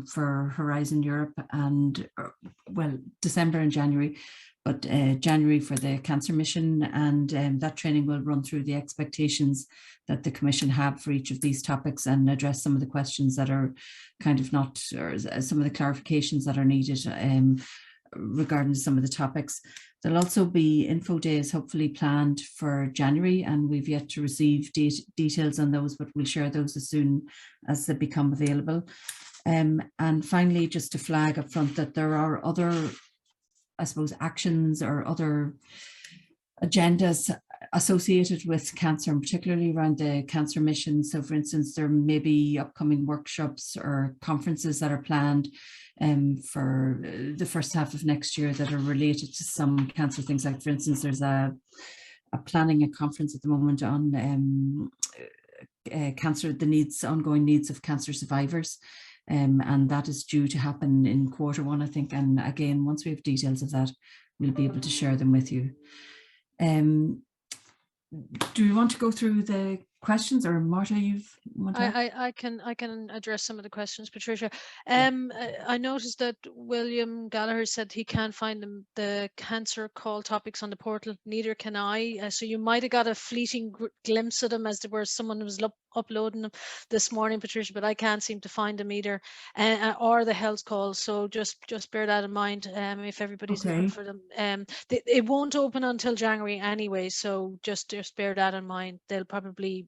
for Horizon Europe, and well, December and January, but January for the cancer mission, and that training will run through the expectations that the Commission have for each of these topics and address some of the questions that are kind of not, or some of the clarifications that are needed regarding some of the topics. There'll also be info days hopefully planned for January, and we've yet to receive details on those, but we'll share those as soon as they become available. And finally, just to flag up front that there are other, I suppose, actions or other agendas associated with cancer, and particularly around the cancer mission. So for instance, there may be upcoming workshops or conferences that are planned for the first half of next year that are related to some cancer things. Like for instance, there's planning a conference at the moment on cancer, the ongoing needs of cancer survivors. And that is due to happen in Q1, I think. And again, once we have details of that, we'll be able to share them with you. Do we want to go through the questions, or Marta, I can address some of the questions, Patricia. I noticed that William Gallagher said he can't find the cancer call topics on the portal. Neither can I. So you might have got a fleeting glimpse of them as there were someone was uploading them this morning, Patricia, but I can't seem to find them either, or the health call. So just bear that in mind if everybody's looking for them. It won't open until January anyway, so just bear that in mind. They'll probably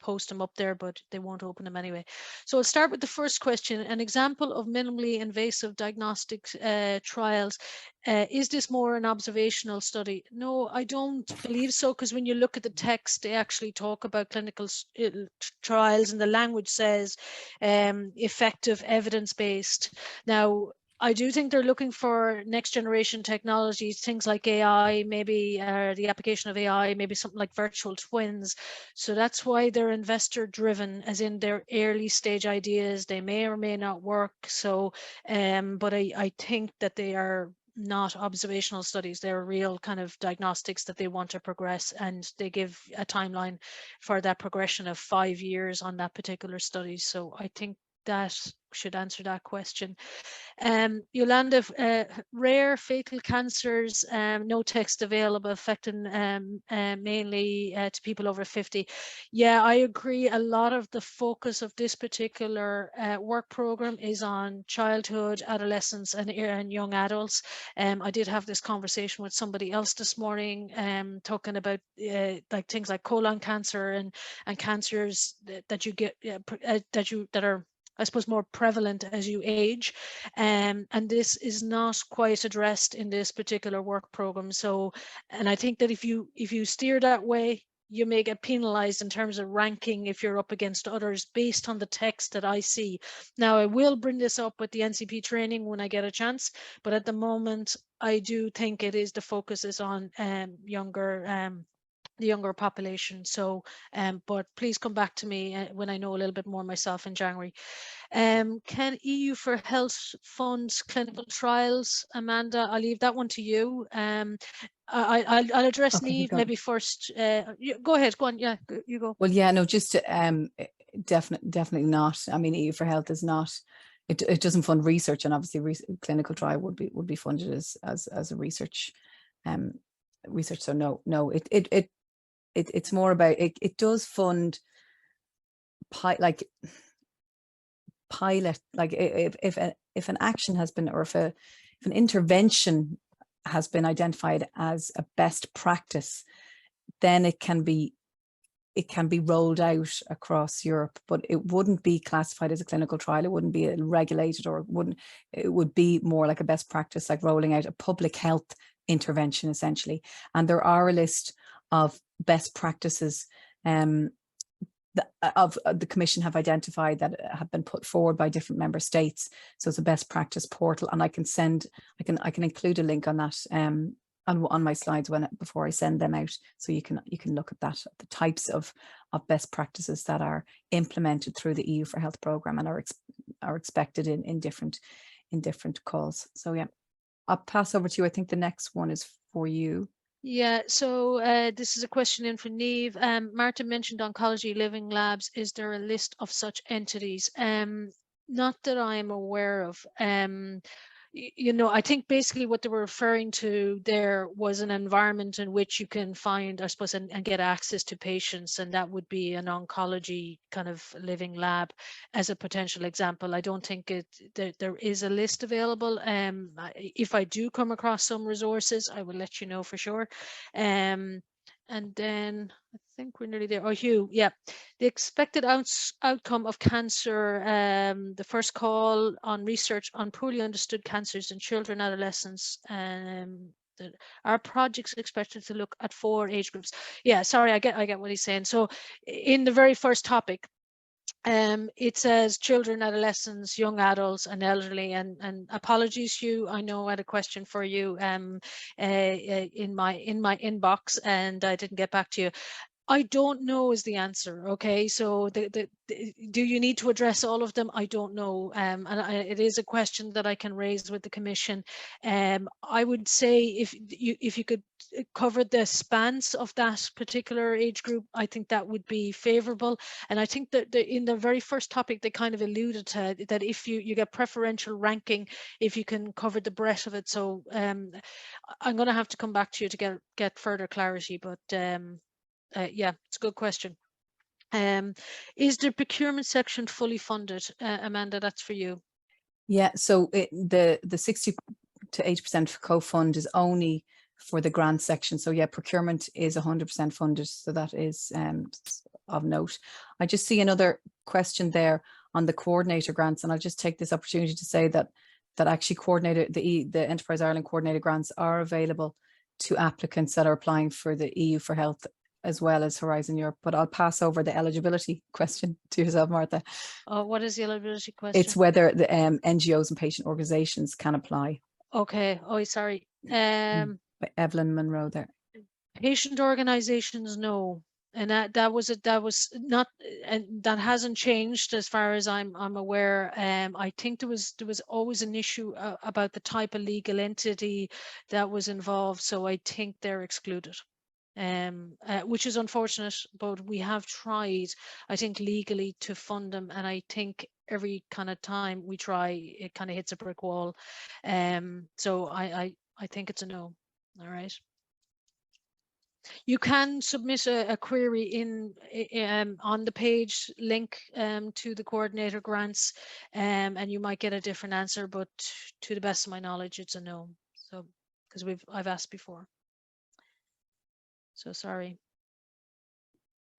post them up there, but they won't open them anyway. So I'll start with the first question. An example of minimally invasive diagnostic trials. Is this more an observational study? No, I don't believe so, because when you look at the text, they actually talk about clinical trials, and the language says effective evidence-based. Now, I do think they're looking for next generation technologies, things like AI, maybe the application of AI, maybe something like virtual twins. So that's why they're investor driven, as in their early stage ideas. They may or may not work. So, but I think that they are not observational studies. They're real kind of diagnostics that they want to progress, and they give a timeline for that progression of 5 years on that particular study. So I think that should answer that question. Yolanda, rare fatal cancers, no text available, affecting mainly to people over 50. Yeah, I agree. A lot of the focus of this particular work program is on childhood, adolescents, and young adults. I did have this conversation with somebody else this morning, talking about like things like colon cancer and cancers that you get that are, I suppose, more prevalent as you age, and this is not quite addressed in this particular work program. So, and I think that if you steer that way, you may get penalized in terms of ranking if you're up against others based on the text that I see. Now, I will bring this up with the NCP training when I get a chance, but at the moment, I do think the focus is on the younger population. So, but please come back to me when I know a little bit more myself in January. Can EU4Health fund clinical trials? Amanda, I'll leave that one to you. I'll address Niamh maybe first. Go ahead, go on. Yeah, you go. Well, yeah, no, just definitely not. I mean, EU4Health is not. It doesn't fund research, and obviously clinical trial would be funded as a research. Research. So no, it's more about it does fund pilot, like if an action has been, or if an intervention has been identified as a best practice, then it can be rolled out across Europe, but it wouldn't be classified as a clinical trial. It wouldn't be regulated, or it would be more like a best practice, like rolling out a public health intervention essentially. And there are a list of best practices of the Commission have identified that have been put forward by different member states. So it's a best practice portal, and I can include a link on that on my slides before I send them out, so you can look at that, the types of best practices that are implemented through the EU4Health program and are expected in different calls. So yeah, I'll pass over to you. I think the next one is for you. Yeah, so this is a question in for Niamh. Martin mentioned oncology living labs. Is there a list of such entities? Not that I'm aware of. You know, I think basically what they were referring to there was an environment in which you can find, I suppose, and get access to patients, and that would be an oncology kind of living lab as a potential example. I don't think there is a list available. If I do come across some resources, I will let you know for sure. And then I think we're nearly there. Oh, Hugh, yeah. The expected outcome of cancer, the first call on research on poorly understood cancers in children, adolescents, our projects expected to look at 4 age groups. Yeah, sorry, I get what he's saying. So in the very first topic, it says children, adolescents, young adults, and elderly. And apologies, Hugh, I know I had a question for you in my inbox, and I didn't get back to you. I don't know is the answer. Okay, so do you need to address all of them? I don't know, and it is a question that I can raise with the Commission. I would say if you could cover the spans of that particular age group, I think that would be favourable. And I think that in the very first topic, they kind of alluded to that if you get preferential ranking if you can cover the breadth of it. So I'm going to have to come back to you to get further clarity, but. Yeah, it's a good question. Is the procurement section fully funded? Amanda, that's for you. Yeah, so the 60 to 80% co-fund is only for the grant section. So yeah, procurement is 100% funded. So that is of note. I just see another question there on the coordinator grants, and I'll just take this opportunity to say that actually the Enterprise Ireland coordinator grants are available to applicants that are applying for the EU4Health as well as Horizon Europe, but I'll pass over the eligibility question to yourself, Martha. Oh, what is the eligibility question? It's whether the NGOs and patient organisations can apply. Okay. Oh, sorry. By Evelyn Monroe there. Patient organisations, no, and that was not, and that hasn't changed as far as I'm aware. I think there was always an issue about the type of legal entity that was involved, so I think they're excluded. Which is unfortunate, but we have tried, I think, legally to fund them, and I think every kind of time we try, it kind of hits a brick wall. So I think it's a no. All right. You can submit a query on the page link to the coordinator grants, and you might get a different answer, but to the best of my knowledge, it's a no. So because I've asked before. So sorry.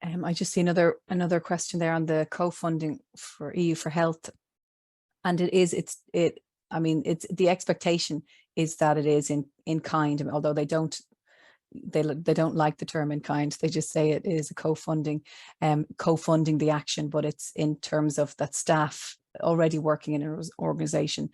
I just see another question there on the co-funding for EU4Health, and I mean, it's the expectation is that it is in kind, although they don't like the term in kind. They just say it is a co-funding the action, but it's in terms of that staff already working in an organization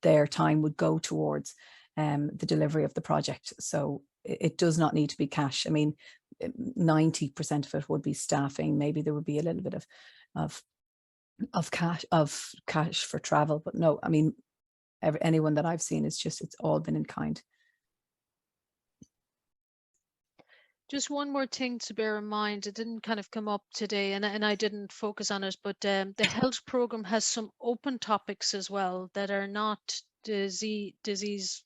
their time would go towards the delivery of the project. So it does not need to be cash. I mean, 90% of it would be staffing. Maybe there would be a little bit of cash for travel, but no, I mean, anyone that I've seen it's all been in kind. Just one more thing to bear in mind, it didn't kind of come up today, and I didn't focus on it, but the health program has some open topics as well that are not disease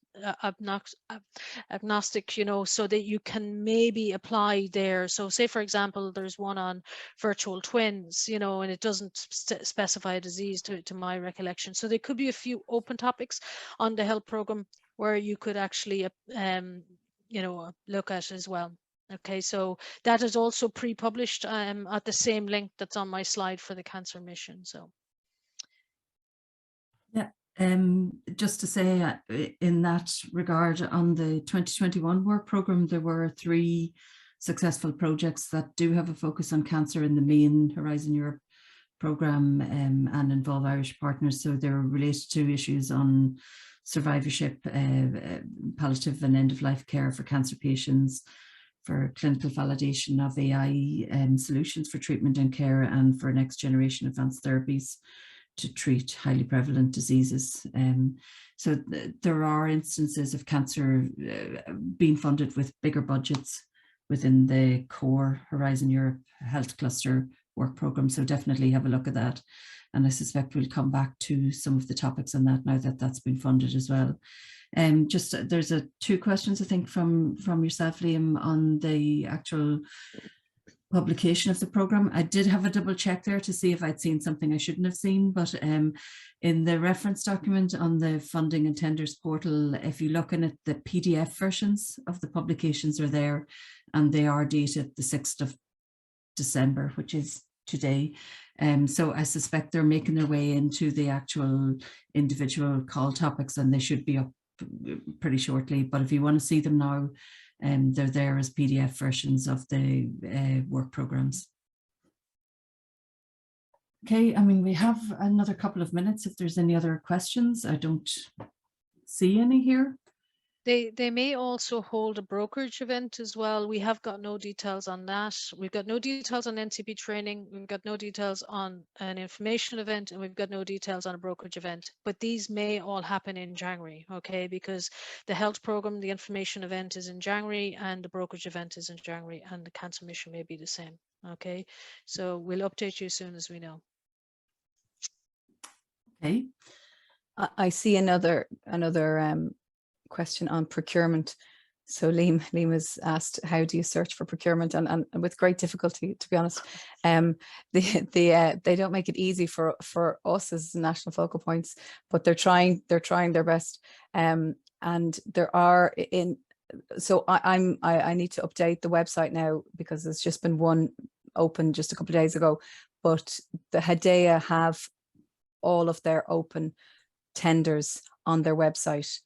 agnostic, you know, so that you can maybe apply there. So say, for example, there's one on virtual twins, you know, and it doesn't specify a disease to my recollection. So there could be a few open topics on the health program where you could actually, you know, look at as well. Okay, so that is also pre-published at the same link that's on my slide for the cancer mission. So yeah, just to say in that regard, on the 2021 work programme, there were 3 successful projects that do have a focus on cancer in the main Horizon Europe programme and involve Irish partners. So they're related to issues on survivorship, palliative and end-of-life care for cancer patients, for clinical validation of AI solutions for treatment and care, and for next generation advanced therapies to treat highly prevalent diseases. So there are instances of cancer being funded with bigger budgets within the core Horizon Europe Health Cluster work programme. So definitely have a look at that. And I suspect we'll come back to some of the topics on that now that that's been funded as well. Just there's two questions, I think, from yourself, Liam, on the actual publication of the programme. I did have a double check there to see if I'd seen something I shouldn't have seen, but in the reference document on the funding and tenders portal, if you're looking at the PDF versions of the publications are there, and they are dated the 6th of December, which is today. So I suspect they're making their way into the actual individual call topics, and they should be up pretty shortly. But if you want to see them now, they're there as PDF versions of the work programs. Okay, I mean, we have another couple of minutes if there's any other questions. I don't see any here. They may also hold a brokerage event as well. We have got no details on that. We've got no details on NCB training. We've got no details on an information event, and we've got no details on a brokerage event. But these may all happen in January, okay? Because the health program, the information event is in January, and the brokerage event is in January, and the cancer mission may be the same, okay? So we'll update you as soon as we know. Okay. I see another question on procurement. So Liam has asked, how do you search for procurement? And with great difficulty, to be honest. They don't make it easy for us as national focal points, but they're trying their best. And there are so I need to update the website now, because there's just been one open just a couple of days ago, but the HDEA have all of their open tenders on their website.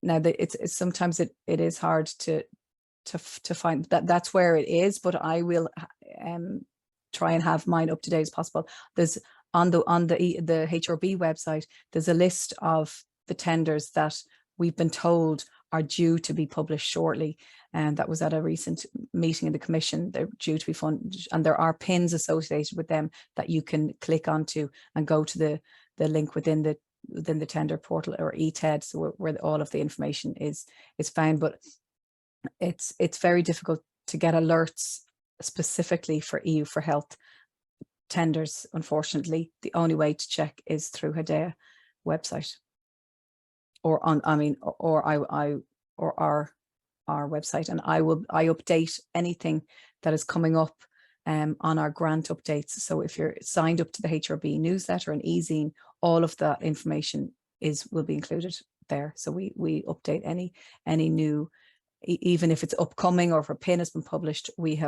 Now it's sometimes it is hard to find that. That's where it is, but I will try and have mine up to date as possible. There's on the HRB website, there's a list of the tenders that we've been told are due to be published shortly, and that was at a recent meeting in the Commission. They're due to be funded, and there are pins associated with them that you can click onto and go to the link within the tender portal, or ETED, so where all of the information is found. But it's very difficult to get alerts specifically for EU4Health tenders. Unfortunately, the only way to check is through HDEA website, or our website, and I update anything that is coming up on our grant updates. So if you're signed up to the HRB newsletter and e-zine, all of that information will be included there. So we update any new, even if it's upcoming or if a PIN has been published, we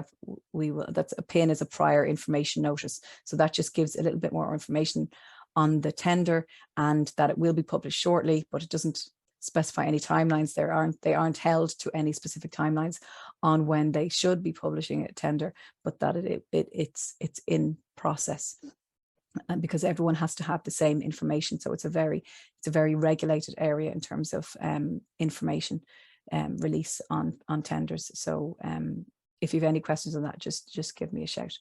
will. That's a PIN is a prior information notice. So that just gives a little bit more information on the tender, and that it will be published shortly, but it doesn't specify any timelines. They aren't held to any specific timelines on when they should be publishing a tender, but that it's in process, and because everyone has to have the same information. So it's a very regulated area in terms of information release on tenders. So if you have any questions on that, just give me a shout.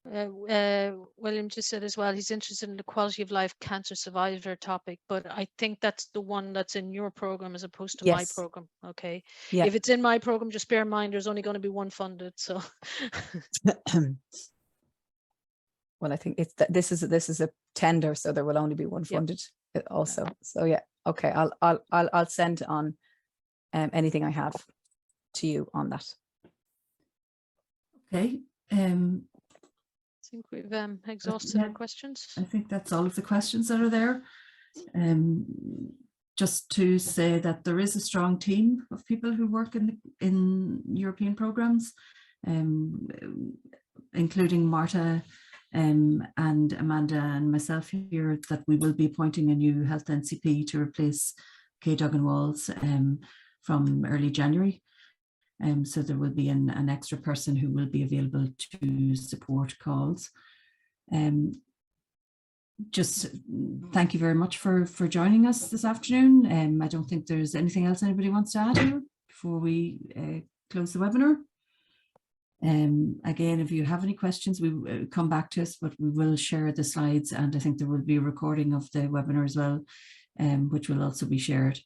William just said as well, he's interested in the quality of life cancer survivor topic, but I think that's the one that's in your program as opposed to my program. Okay. Yeah. If it's in my program, just bear in mind there's only going to be one funded. So well, I think this is a tender, so there will only be one funded also. So yeah, okay, I'll send on anything I have to you on that. Okay. I think we've exhausted our questions. I think that's all of the questions that are there. Just to say that there is a strong team of people who work in European programs, including Marta and Amanda and myself here, that we will be appointing a new health NCP to replace Kay Duggan-Walls from early January. So there will be an extra person who will be available to support calls. Just thank you very much for joining us this afternoon. I don't think there's anything else anybody wants to add here before we close the webinar. Again, if you have any questions, we come back to us, but we will share the slides, and I think there will be a recording of the webinar as well, which will also be shared.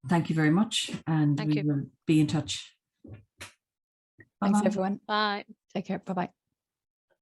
Thank you very much, and we will be in touch. Thanks, Bye-bye. everyone. Bye. Take care. Bye-bye.